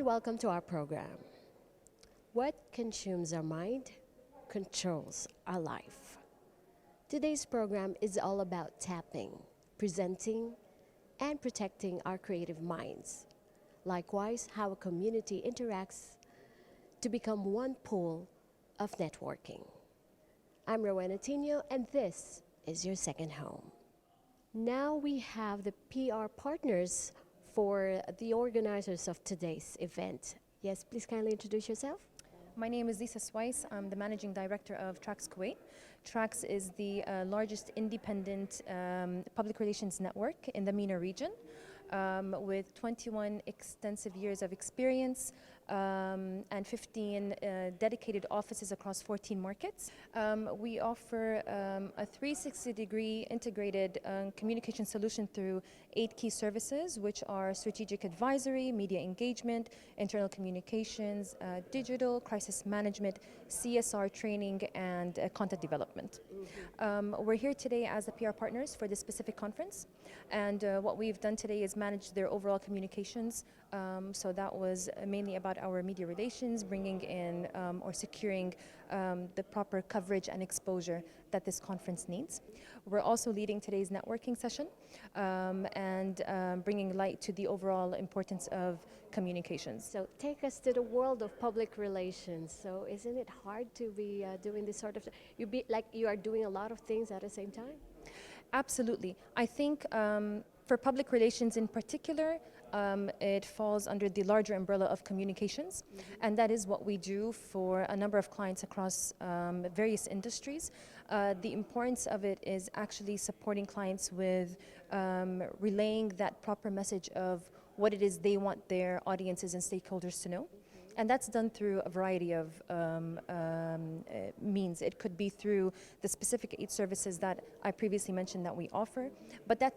welcome to our program. What consumes our mind controls our life. Today's program is all about tapping, presenting, and protecting our creative minds. Likewise, how a community interacts to become one pool of networking. I'm Rowena Tino, and this is your second home. Now we have the PR partners for the organizers of today's event. Yes, please kindly introduce yourself. My name is Lisa Swice. I'm the Managing Director of Trax Kuwait. Trax is the largest independent public relations network in the MENA region with 21 extensive years of experience and 15 dedicated offices across 14 markets. We offer a 360-degree integrated communication solution through 8 key services, which are strategic advisory, media engagement, internal communications, digital, crisis management, CSR training, and content development. We're here today as the PR partners for this specific conference, and what we've done today is manage their overall communications. So that was mainly about our media relations, bringing in or securing the proper coverage and exposure that this conference needs. We're also leading today's networking session and bringing light to the overall importance of communications. So take us to the world of public relations. So isn't it hard to be doing this sort of, you are doing a lot of things at the same time? Absolutely. I think for public relations in particular, it falls under the larger umbrella of communications, and that is what we do for a number of clients across various industries. The importance of it is actually supporting clients with relaying that proper message of what it is they want their audiences and stakeholders to know. And that's done through a variety of means. It could be through the specific 8 services that I previously mentioned that we offer, but it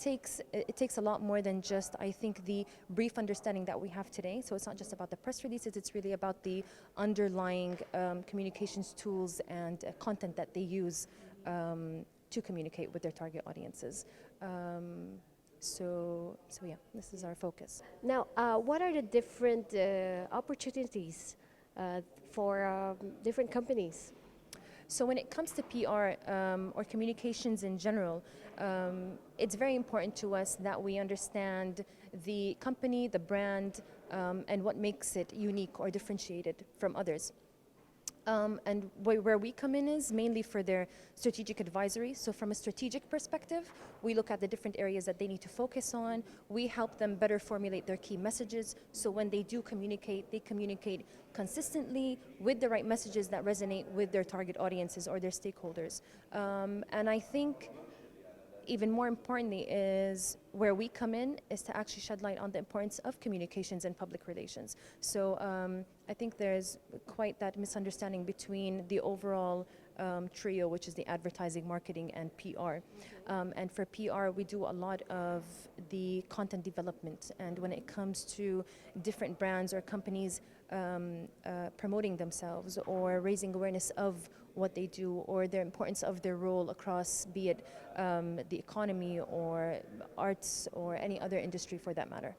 takes a lot more than just, I think, the brief understanding that we have today. So it's not just about the press releases, it's really about the underlying communications tools and content that they use to communicate with their target audiences. So yeah, this is our focus. Now, what are the different opportunities for different companies? So when it comes to PR or communications in general, it's very important to us that we understand the company, the brand, and what makes it unique or differentiated from others. And where we come in is mainly for their strategic advisory. So from a strategic perspective, we look at the different areas that they need to focus on. We help them better formulate their key messages. So when they do communicate, they communicate consistently with the right messages that resonate with their target audiences or their stakeholders. And I think even more importantly is where we come in is to actually shed light on the importance of communications and public relations. So I think there's quite that misunderstanding between the overall trio, which is the advertising, marketing, and PR. And for PR, we do a lot of the content development. And when it comes to different brands or companies promoting themselves or raising awareness of what they do or the importance of their role across, be it the economy or arts or any other industry for that matter.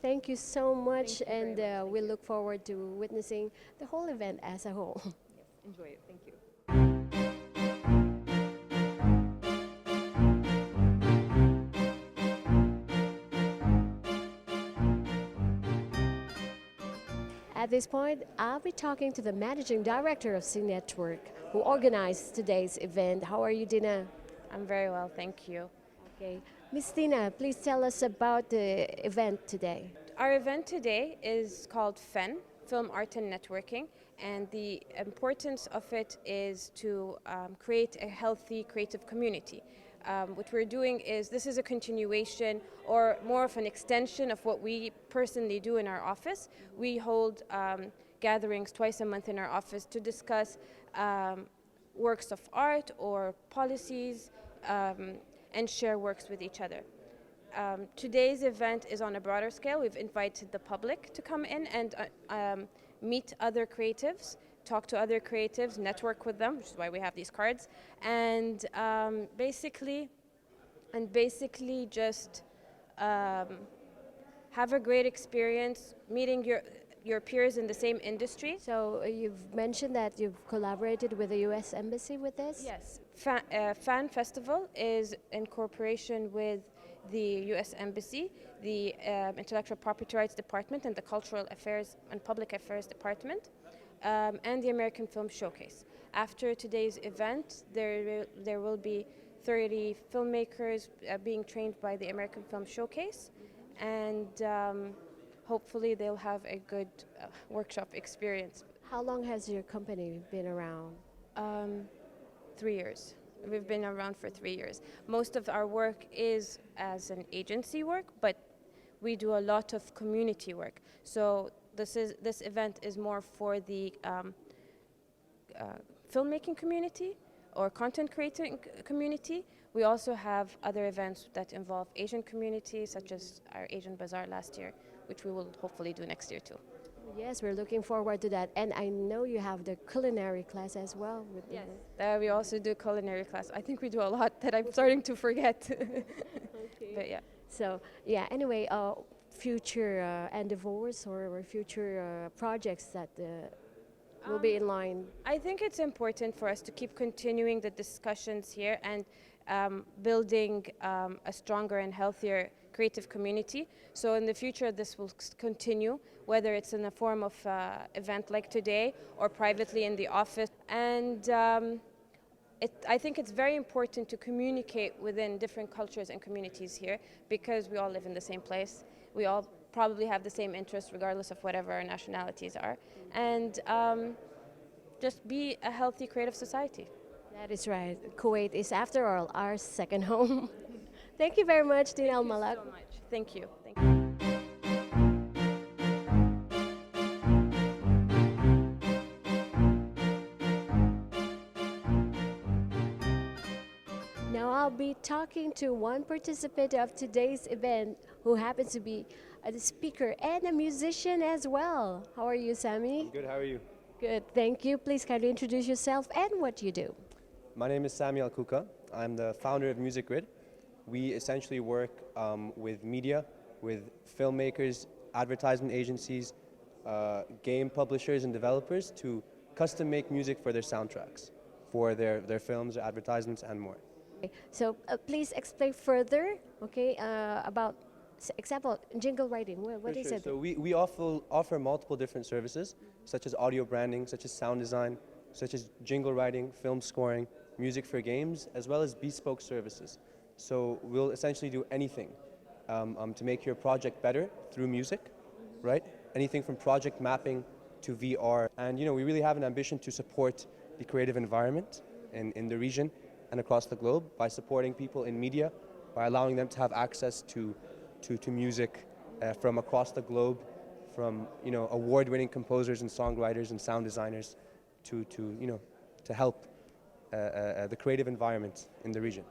Thank you so much, and we look forward to witnessing the whole event as a whole. Yes, enjoy it. Thank you. At this point, I'll be talking to the Managing Director of C Network, who organized today's event. How are you, Dina? I'm very well, thank you. Okay. Ms. Dina, please tell us about the event today. Our event today is called FEN, Film, Art and Networking, and the importance of it is to create a healthy creative community. What we're doing is, this is a continuation or more of an extension of what we personally do in our office. We hold gatherings twice a month in our office to discuss works of art or policies and share works with each other. Today's event is on a broader scale. We've invited the public to come in and meet other creatives, talk to other creatives, network with them, which is why we have these cards, and basically just have a great experience meeting your peers in the same industry. So you've mentioned that you've collaborated with the U.S. Embassy with this? Yes, Fan Festival is in cooperation with the U.S. Embassy, the Intellectual Property Rights Department, and the Cultural Affairs and Public Affairs Department, and the American Film Showcase. After today's event, there will be 30 filmmakers being trained by the American Film Showcase, and hopefully they'll have a good workshop experience. How long has your company been around? 3 years. We've been around for 3 years. Most of our work is as an agency work, but we do a lot of community work. So this event is more for the filmmaking community or content creating community. We also have other events that involve Asian communities, such as our Asian Bazaar last year, which we will hopefully do next year too. Yes, we're looking forward to that. And I know you have the culinary class as well. Yes, we also do culinary class. I think we do a lot that I'm starting to forget. Okay. But yeah. So, yeah, anyway, future endeavors or future projects that will be in line. I think it's important for us to keep continuing the discussions here and building a stronger and healthier creative community. So in the future this will continue, whether it's in the form of event like today or privately in the office. And I think it's very important to communicate within different cultures and communities here, because we all live in the same place. We all probably have the same interests regardless of whatever our nationalities are. And just be a healthy creative society. That is right. Kuwait is, after all, our second home. Thank you very much, Tina Al Malak. So much. Thank you. Thank you. Now I'll be talking to one participant of today's event who happens to be a speaker and a musician as well. How are you, Sammy? Good, how are you? Good, thank you. Please kindly introduce yourself and what you do. My name is Sami Al-Kuka. I'm the founder of Music Grid. We essentially work with media, with filmmakers, advertisement agencies, game publishers and developers to custom make music for their soundtracks, for their films, their advertisements and more. Okay, so please explain further, okay, about, example, jingle writing. What is Sure. it? So we offer multiple different services, such as audio branding, such as sound design, such as jingle writing, film scoring, music for games, as well as bespoke services. So we'll essentially do anything to make your project better through music, right? Anything from project mapping to VR. And we really have an ambition to support the creative environment in the region and across the globe by supporting people in media, by allowing them to have access to music from across the globe, from award-winning composers and songwriters and sound designers to help the creative environment in the region.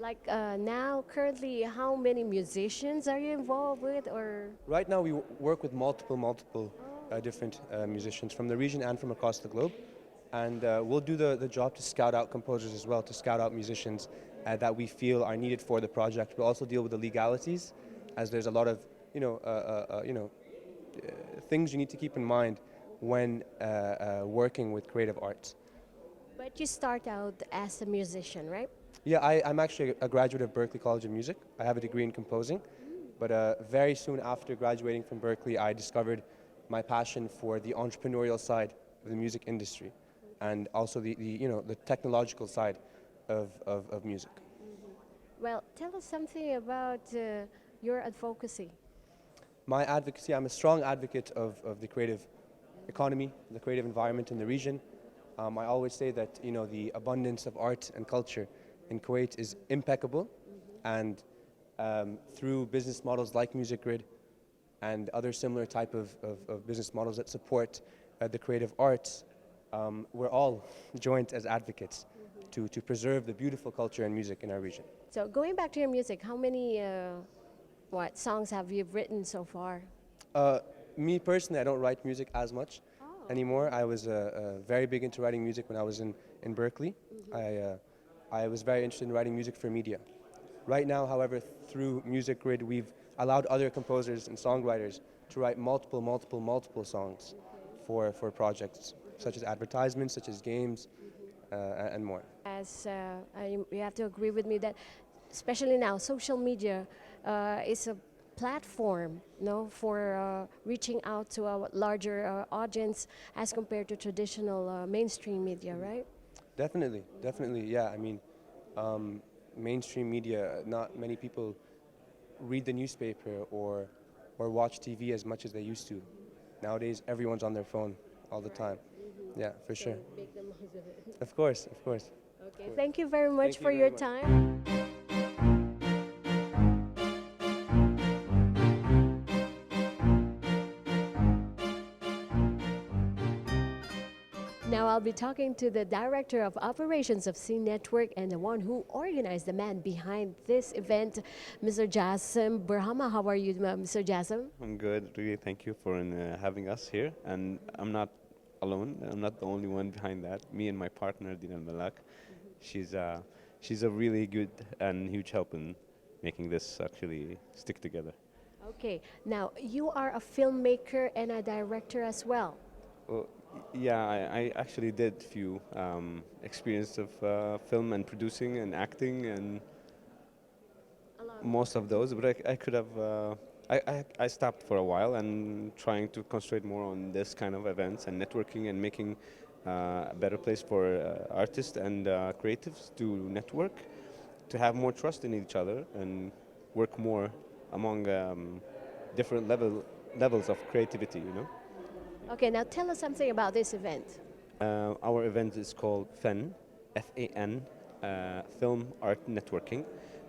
Like now, currently, how many musicians are you involved with, or? Right now we work with multiple different musicians from the region and from across the globe. And we'll do the job to scout out composers as well, to scout out musicians that we feel are needed for the project. We'll also deal with the legalities, as there's a lot of things you need to keep in mind when working with creative arts. But you start out as a musician, right? Yeah, I'm actually a graduate of Berklee College of Music. I have a degree in composing, but very soon after graduating from Berklee, I discovered my passion for the entrepreneurial side of the music industry, and also the technological side of music. Well, tell us something about your advocacy. My advocacy, I'm a strong advocate of the creative economy, the creative environment in the region. I always say that the abundance of art and culture in Kuwait is impeccable, and through business models like Music Grid and other similar type of business models that support the creative arts, we're all joined as advocates to preserve the beautiful culture and music in our region. So going back to your music, how many songs have you written so far? Me personally, I don't write music as much anymore. I was very big into writing music when I was in Berklee. I was very interested in writing music for media. Right now, however, through Music Grid, we've allowed other composers and songwriters to write multiple songs for projects, such as advertisements, such as games, and more. As you have to agree with me that, especially now, social media is a platform, for reaching out to a larger audience as compared to traditional mainstream media, right? Definitely, yeah. I mean, mainstream media, not many people read the newspaper or watch TV as much as they used to. Nowadays, everyone's on their phone all the time. Yeah, for sure. Make the most of it. Of course, of course. Okay, thank you very much Thank you for very your much. time. Now I'll be talking to the Director of Operations of C Network and the one who organized the man behind this event, Mr. Jassim Burhama. How are you, Mr. Jassim? I'm good, really. Thank you for having us here. And I'm not alone. I'm not the only one behind that. Me and my partner, Dina Malak. She's a really good and huge help in making this actually stick together. Okay, now you are a filmmaker and a director as well. Well, yeah, I actually did few experience of film and producing and acting and most of those, but I could have. I stopped for a while and trying to concentrate more on this kind of events and networking and making a better place for artists and creatives to network, to have more trust in each other and work more among different levels of creativity, you know. Okay, now tell us something about this event. Our event is called FEN, F-A-N, Film Art Networking.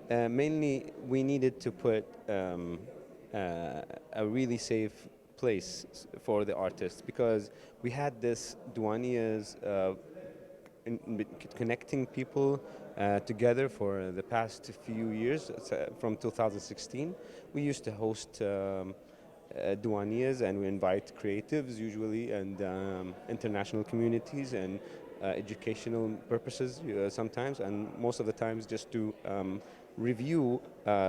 Mainly, we needed to put a really safe place for the artists because we had this Duanias connecting people together for the past few years. From 2016, we used to host Duanias, and we invite creatives usually and international communities and educational purposes sometimes, and most of the times just to review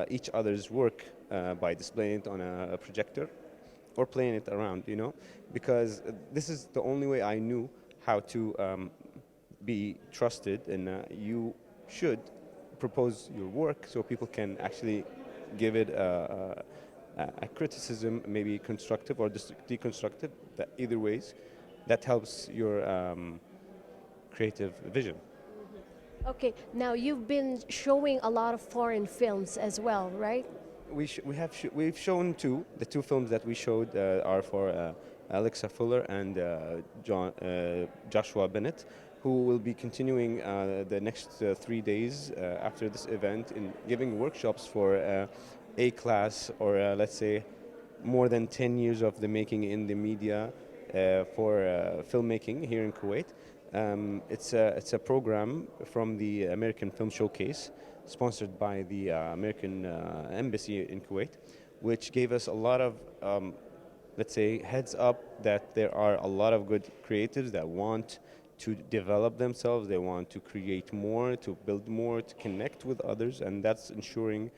each other's work by displaying it on a projector or playing it around, you know, because this is the only way I knew how to be trusted, and you should propose your work so people can actually give it a criticism, maybe constructive or deconstructive, that either ways, that helps your creative vision. Okay, now you've been showing a lot of foreign films as well, right? We've shown the two films that we showed are for Alexa Fuller and Joshua Bennett, who will be continuing the next 3 days after this event in giving workshops for A-class or let's say more than 10 years of the making in the media for filmmaking here in Kuwait. It's a program from the American Film Showcase, sponsored by the American Embassy in Kuwait, which gave us a lot of, let's say, heads up that there are a lot of good creatives that want to develop themselves, they want to create more, to build more, to connect with others, and that's ensuring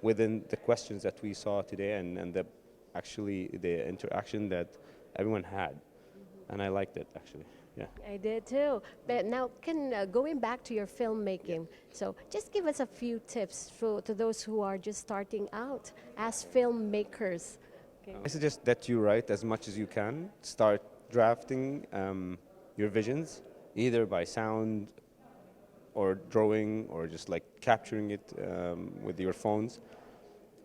within the questions that we saw today and the interaction that everyone had. And I liked it, actually. Yeah. I did too. But now, going back to your filmmaking, so just give us a few tips to those who are just starting out as filmmakers. Okay. I suggest that you write as much as you can. Start drafting your visions, either by sound or drawing or just like capturing it with your phones.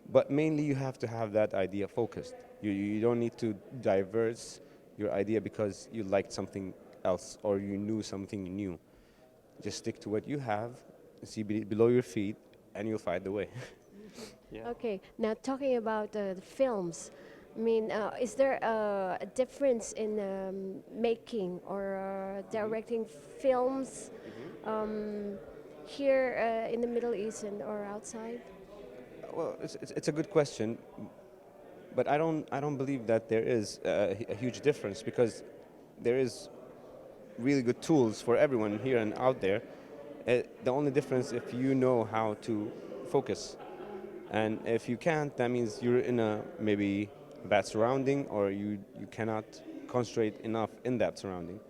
But mainly you have to have that idea focused. You don't need to diverse your idea because you liked something else or you knew something new. Just stick to what you have, see below your feet, and you'll find the way. Yeah. Okay, now talking about the films, I mean, is there a difference in making or directing films here in the Middle East or outside? Well, it's a good question, but I don't believe that there is a huge difference because there is really good tools for everyone here and out there. The only difference if you know how to focus. And if you can't, that means you're in a maybe bad surrounding, or you cannot concentrate enough in that surrounding.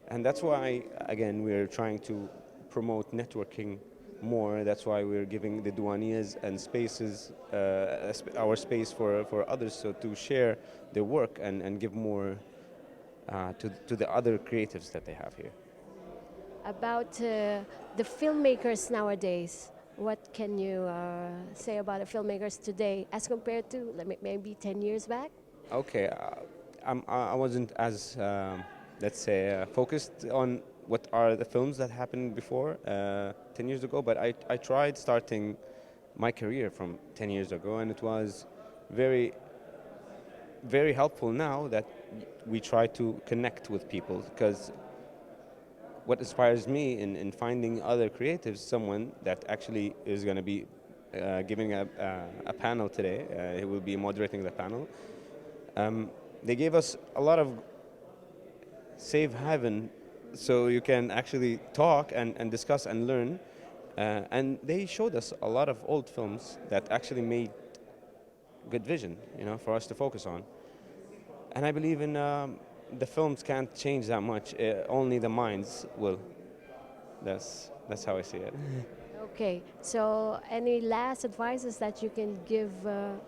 And that's why, again, we're trying to promote networking more. That's why we're giving the douaniers and spaces, our space for others, so to share their work and give more to the other creatives that they have here. About the filmmakers nowadays, what can you say about the filmmakers today as compared to maybe 10 years back? Okay, I wasn't as, let's say, focused on what are the films that happened before 10 years ago, but I tried starting my career from 10 years ago, and it was very, very helpful now that we try to connect with people, because what inspires me in finding other creatives, someone that actually is going to be giving a panel today, he will be moderating the panel. They gave us a lot of safe haven, so you can actually talk and discuss and learn. And they showed us a lot of old films that actually made good vision, for us to focus on. And I believe in the films can't change that much. Only the minds will. That's how I see it. Okay, so any last advices that you can give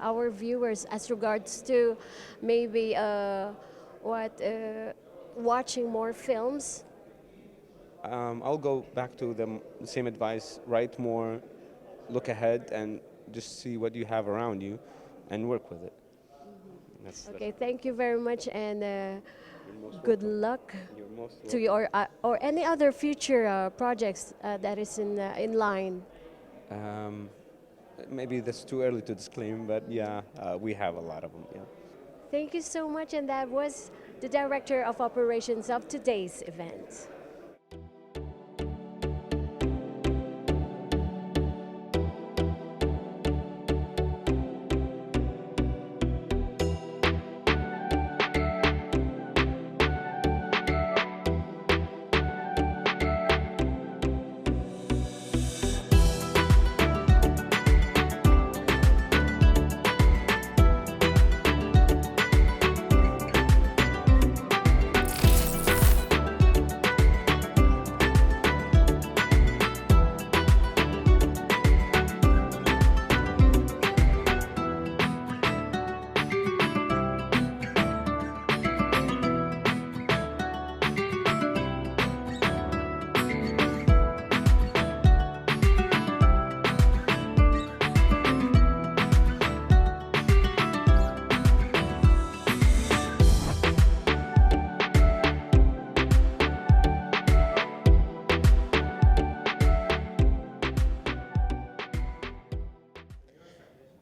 our viewers as regards to maybe watching more films? I'll go back to the same advice: write more, look ahead, and just see what you have around you, and work with it. Okay, thank you very much, and good luck You're most to your or any other future projects that is in line. Maybe that's too early to disclaim, but yeah, we have a lot of them. Yeah. Thank you so much, and that was the Director of Operations of today's event.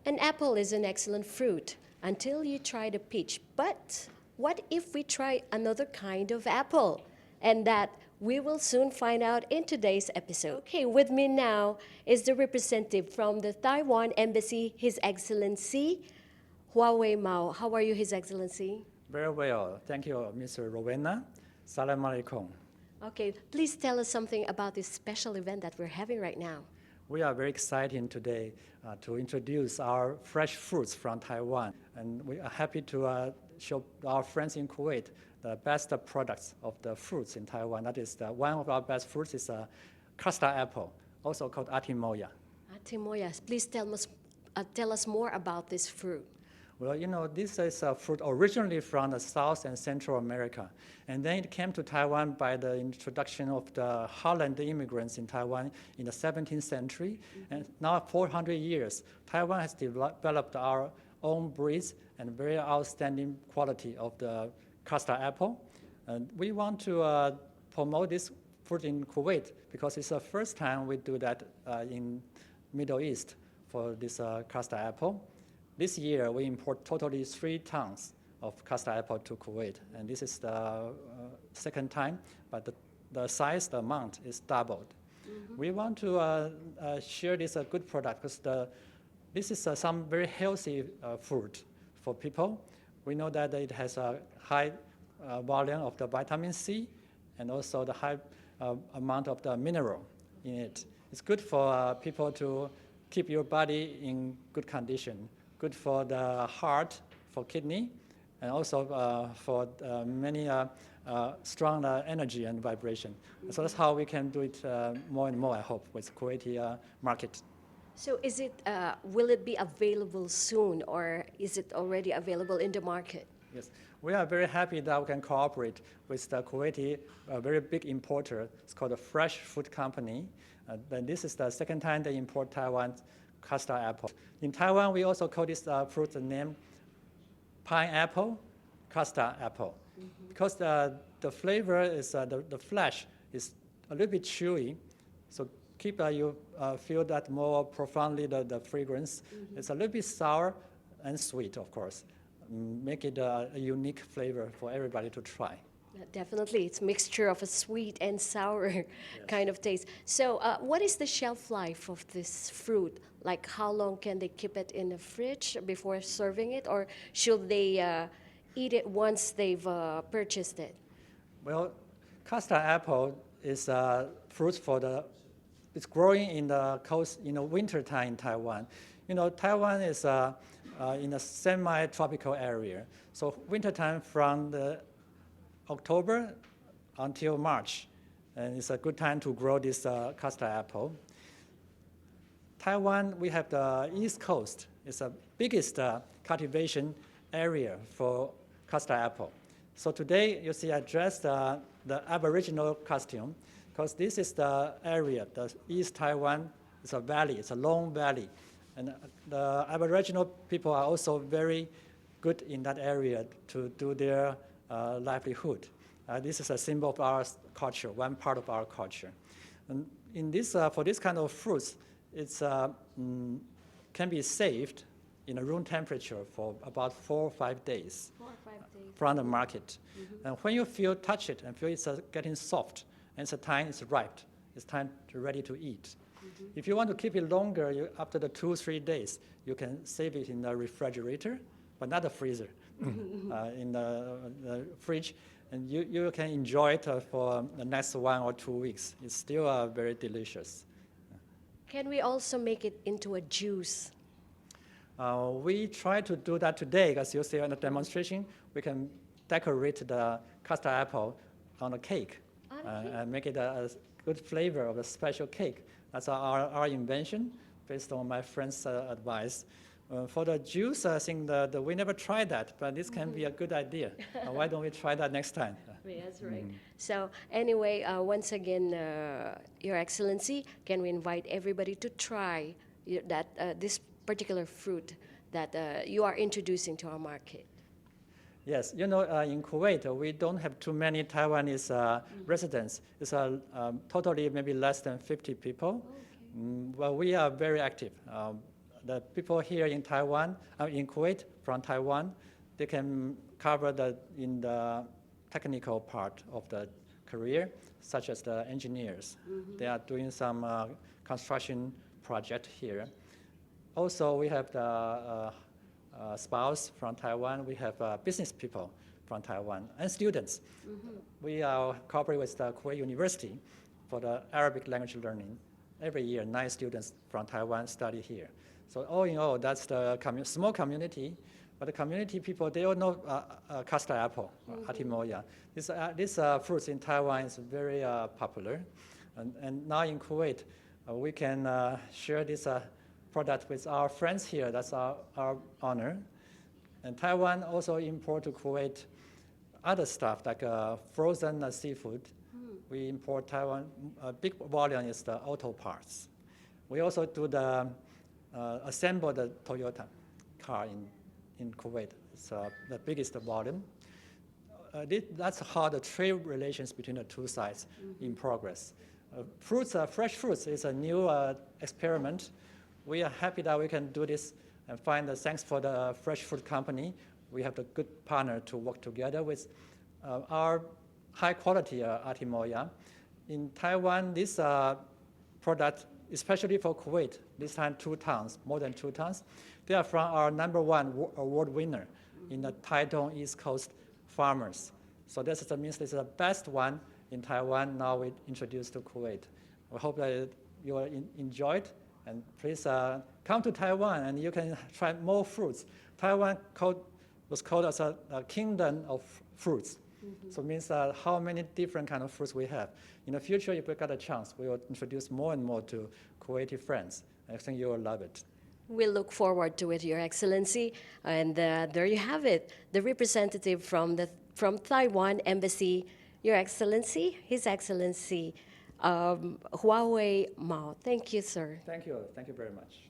An apple is an excellent fruit until you try the peach. But what if we try another kind of apple? And that we will soon find out in today's episode. Okay, with me now is the representative from the Taiwan Embassy, His Excellency Huawei Mao. How are you, His Excellency? Very well. Thank you, Mr. Rowena. Salam alaikum. Okay, please tell us something about this special event that we're having right now. We are very excited today to introduce our fresh fruits from Taiwan. And we are happy to show our friends in Kuwait the best products of the fruits in Taiwan. That is, one of our best fruits is custard apple, also called atimoya. Atimoya, please tell us more about this fruit. Well, this is a fruit originally from the South and Central America. And then it came to Taiwan by the introduction of the Holland immigrants in Taiwan in the 17th century. Mm-hmm. And now, 400 years, Taiwan has developed our own breeds and very outstanding quality of the custard apple. And we want to promote this fruit in Kuwait because it's the first time we do that in Middle East for this custard apple. This year, we import totally 3 tons of custard apple to Kuwait, and this is the second time, but the size, the amount is doubled. Mm-hmm. We want to share this good product because this is some very healthy fruit for people. We know that it has a high volume of the vitamin C and also the high amount of the mineral in it. It's good for people to keep your body in good condition, good for the heart, for kidney, and also for many strong energy and vibration. So that's how we can do it more and more, I hope, with Kuwaiti market. So is it, will it be available soon, or is it already available in the market? Yes, we are very happy that we can cooperate with the Kuwaiti, a very big importer. It's called a Fresh Food Company. Then this is the second time they import Taiwan custard apple. In Taiwan, we also call this fruit name pineapple custard apple, because the flavor is the flesh is a little bit chewy, so keep you feel that more profoundly the fragrance. It's a little bit sour and sweet, of course. Make it a unique flavor for everybody to try. Definitely, it's a mixture of a sweet and sour kind of taste. So what is the shelf life of this fruit? Like how long can they keep it in the fridge before serving it, or should they eat it once they've purchased it? Well, custard apple is a fruit it's growing in the coast in the winter time in Taiwan. You know, Taiwan is in a semi-tropical area. So winter time from the October until March, and it's a good time to grow this custard apple. Taiwan, we have the East Coast. It's the biggest cultivation area for custard apple. So today, you see I dressed the Aboriginal costume, because this is the area, the East Taiwan is a valley, it's a long valley. And the Aboriginal people are also very good in that area to do their livelihood. This is a symbol of our culture, one part of our culture. And in this, for this kind of fruits, it's can be saved in a room temperature for about 4 or 5 days. 4 or 5 days. From the market. And when you touch it and feel it's getting soft, and it's time it's ripe, it's time ready to eat. If you want to keep it longer, after the 2-3 days, you can save it in the refrigerator, but not the freezer, in the fridge, and you can enjoy it for the next 1 or 2 weeks. It's still very delicious. Can we also make it into a juice? We try to do that today, as you see in the demonstration. We can decorate the custard apple on a cake and make it a good flavor of a special cake. That's our invention, based on my friend's advice. For the juice, I think we never tried that, but this can be a good idea. Why don't we try that next time? That's right. So anyway, once again, Your Excellency, can we invite everybody to try this particular fruit that you are introducing to our market? Yes, you know, in Kuwait, we don't have too many Taiwanese residents. It's totally maybe less than 50 people. Well, we are very active. The people here in Taiwan, in Kuwait, from Taiwan, they can cover in the technical part of the career, such as the engineers. They are doing some construction project here. Also, we have the spouse from Taiwan. We have business people from Taiwan and students. We are cooperating with the Kuwait University for the Arabic language learning. Every year, 9 students from Taiwan study here. So all in all, that's the small community. But the community people, they all know custard apple, Atimoya. This fruits in Taiwan is very popular. And now in Kuwait, we can share this product with our friends here. That's our honor. And Taiwan also import to Kuwait other stuff like frozen seafood. We import Taiwan, a big volume is the auto parts. We also do assemble the Toyota car in Kuwait. It's the biggest volume. That's how the trade relations between the two sides in progress. Fresh fruits is a new experiment. We are happy that we can do this and find thanks for the Fresh Food Company. We have a good partner to work together with our high quality Atimoya. In Taiwan, this product, especially for Kuwait, this time 2 tons, more than 2 tons. They are from our #1 award winner in the Taitung East Coast farmers. So this means this is the best one in Taiwan now we introduced to Kuwait. We hope that you will enjoy it, and please come to Taiwan and you can try more fruits. Taiwan was called as a kingdom of fruits. So it means how many different kind of fruits we have. In the future, if we got a chance, we will introduce more and more to creative friends. I think you will love it. We look forward to it, Your Excellency. And there you have it, the representative from Taiwan Embassy, Your Excellency, His Excellency, Huawei Mao. Thank you, sir. Thank you very much.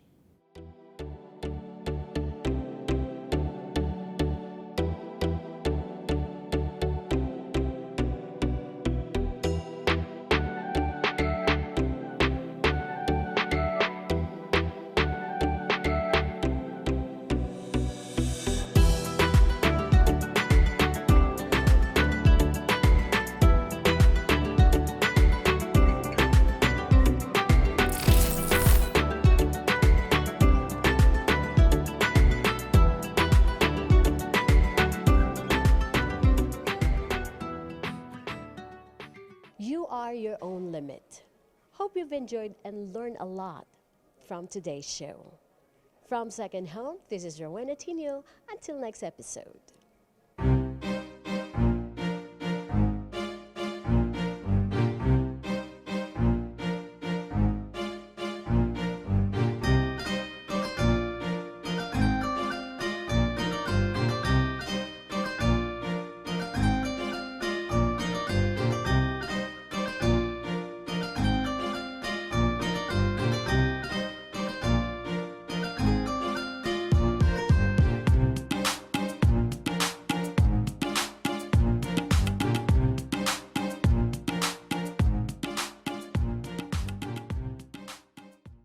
You are your own limit. Hope you've enjoyed and learned a lot from today's show. From Second Home, this is Rowena Tino. Until next episode.